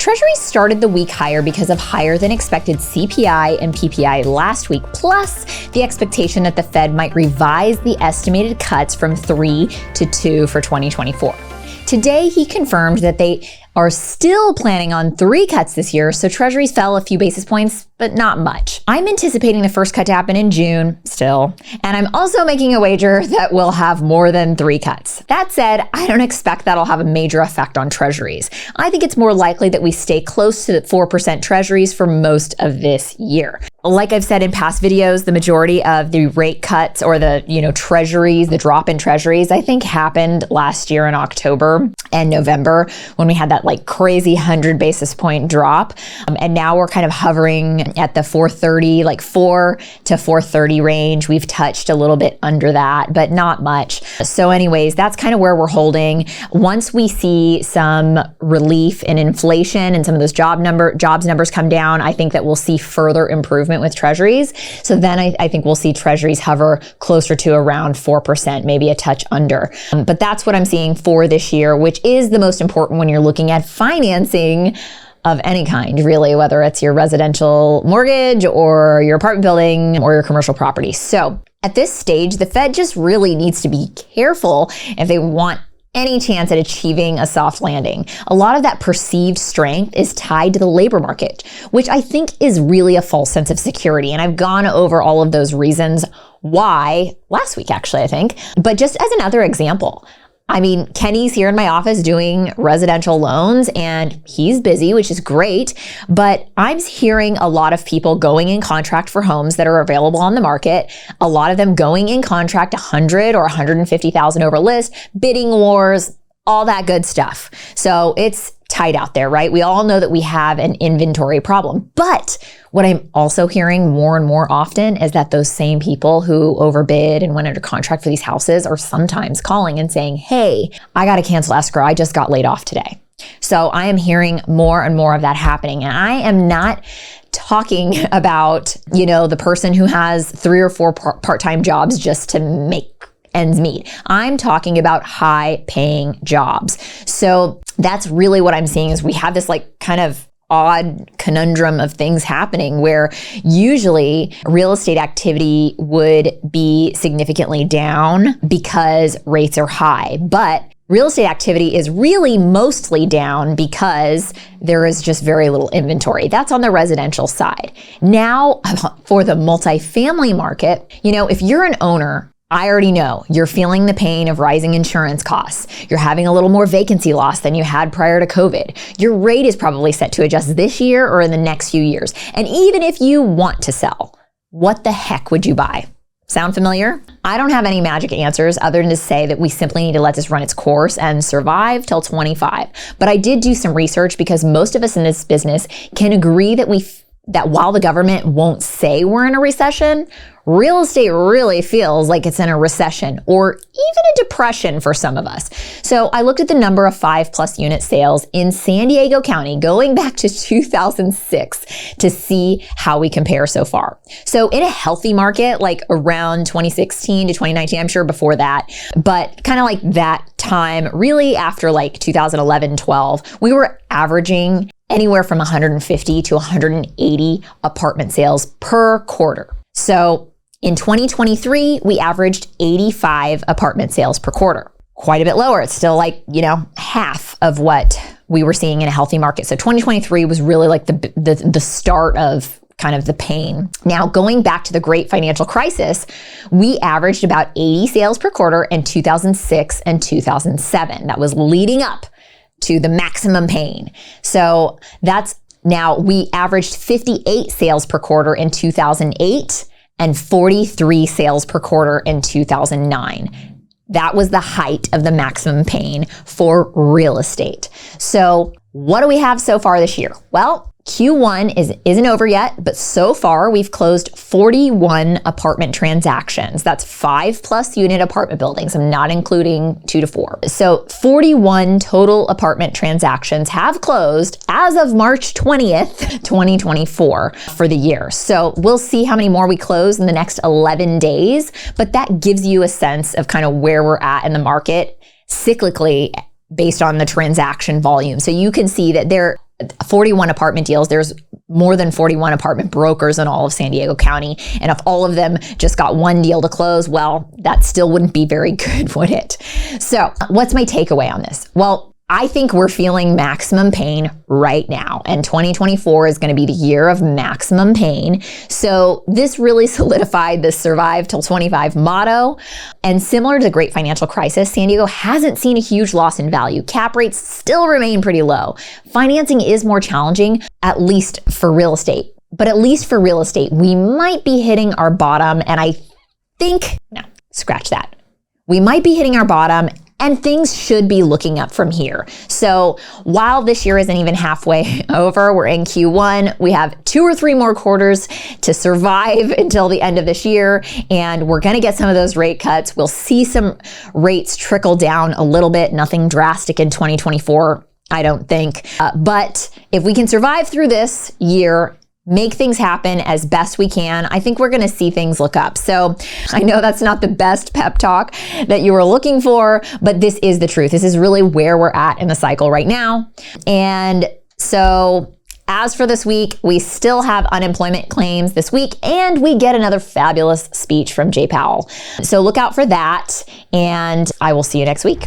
Treasury started the week higher because of higher than expected CPI and PPI last week, plus the expectation that the Fed might revise the estimated cuts from 3 to 2 for 2024. Today, he confirmed that they are still planning on 3 cuts this year, so Treasuries fell a few basis points, but not much. I'm anticipating the first cut to happen in June, still, and I'm also making a wager that we'll have more than 3 cuts. That said, I don't expect that'll have a major effect on Treasuries. I think it's more likely that we stay close to the 4% Treasuries for most of this year. Like I've said in past videos, the majority of the rate cuts or the, Treasuries, the drop in Treasuries, I think happened last year in October and November when we had that crazy 100 basis point drop. And now we're kind of hovering at the 430, 4 to 430 range. We've touched a little bit under that, but not much. So anyways, that's kind of where we're holding. Once we see some relief in inflation and some of those jobs numbers come down, I think that we'll see further improvement with Treasuries. So then I think we'll see Treasuries hover closer to around 4%, maybe a touch under. But that's what I'm seeing for this year, which is the most important when you're looking at financing of any kind, really, whether it's your residential mortgage or your apartment building or your commercial property. So at this stage, the Fed just really needs to be careful if they want any chance at achieving a soft landing. A lot of that perceived strength is tied to the labor market, which I think is really a false sense of security. And I've gone over all of those reasons why last week, actually, I think. But just as another example, Kenny's here in my office doing residential loans and he's busy, which is great, but I'm hearing a lot of people going in contract for homes that are available on the market. A lot of them going in contract 100 or 150,000 over list, bidding wars, all that good stuff. So it's tight out there, right? We all know that we have an inventory problem, but what I'm also hearing more and more often is that those same people who overbid and went under contract for these houses are sometimes calling and saying, hey, I got to cancel escrow. I just got laid off today. So I am hearing more and more of that happening. And I am not talking about, the person who has 3 or 4 part-time jobs just to make ends meet. I'm talking about high paying jobs. So that's really what I'm seeing is we have this kind of odd conundrum of things happening where usually real estate activity would be significantly down because rates are high. But real estate activity is really mostly down because there is just very little inventory. That's on the residential side. Now, for the multifamily market, if you're an owner, I already know you're feeling the pain of rising insurance costs. You're having a little more vacancy loss than you had prior to COVID. Your rate is probably set to adjust this year or in the next few years. And even if you want to sell, what the heck would you buy? Sound familiar? I don't have any magic answers other than to say that we simply need to let this run its course and survive till 25. But I did do some research because most of us in this business can agree that while the government won't say we're in a recession, real estate really feels like it's in a recession or even a depression for some of us. So I looked at the number of 5+ unit sales in San Diego County going back to 2006 to see how we compare so far. So in a healthy market, around 2016 to 2019, I'm sure before that, but kind of that time, really after 2011, 12, we were averaging anywhere from 150 to 180 apartment sales per quarter. So in 2023, we averaged 85 apartment sales per quarter. Quite a bit lower. It's still half of what we were seeing in a healthy market. So 2023 was really the start of kind of the pain. Now, going back to the great financial crisis, we averaged about 80 sales per quarter in 2006 and 2007. That was leading up to the maximum pain. So now we averaged 58 sales per quarter in 2008 and 43 sales per quarter in 2009. That was the height of the maximum pain for real estate. So what do we have so far this year? Well, Q1 isn't over yet, but so far we've closed 41 apartment transactions. That's 5+ unit apartment buildings. I'm not including 2 to 4. So 41 total apartment transactions have closed as of March 20th, 2024 for the year. So we'll see how many more we close in the next 11 days, but that gives you a sense of kind of where we're at in the market cyclically based on the transaction volume. So you can see that there 41 apartment deals. There's more than 41 apartment brokers in all of San Diego County. And if all of them just got one deal to close, well, that still wouldn't be very good, would it? So what's my takeaway on this? Well, I think we're feeling maximum pain right now, and 2024 is going to be the year of maximum pain. So this really solidified the survive till 25 motto. And similar to the great financial crisis, San Diego hasn't seen a huge loss in value. Cap rates still remain pretty low. Financing is more challenging, at least for real estate. But at least for real estate, we might be hitting our bottom. And I think, no, scratch that. We might be hitting our bottom, and things should be looking up from here. So while this year isn't even halfway over, we're in Q1, we have 2 or 3 more quarters to survive until the end of this year, and we're gonna get some of those rate cuts. We'll see some rates trickle down a little bit, nothing drastic in 2024, I don't think. But if we can survive through this year, make things happen as best we can, I think we're gonna see things look up. So I know that's not the best pep talk that you were looking for, but this is the truth. This is really where we're at in the cycle right now. And so as for this week, we still have unemployment claims this week, and we get another fabulous speech from Jay Powell. So look out for that, and I will see you next week.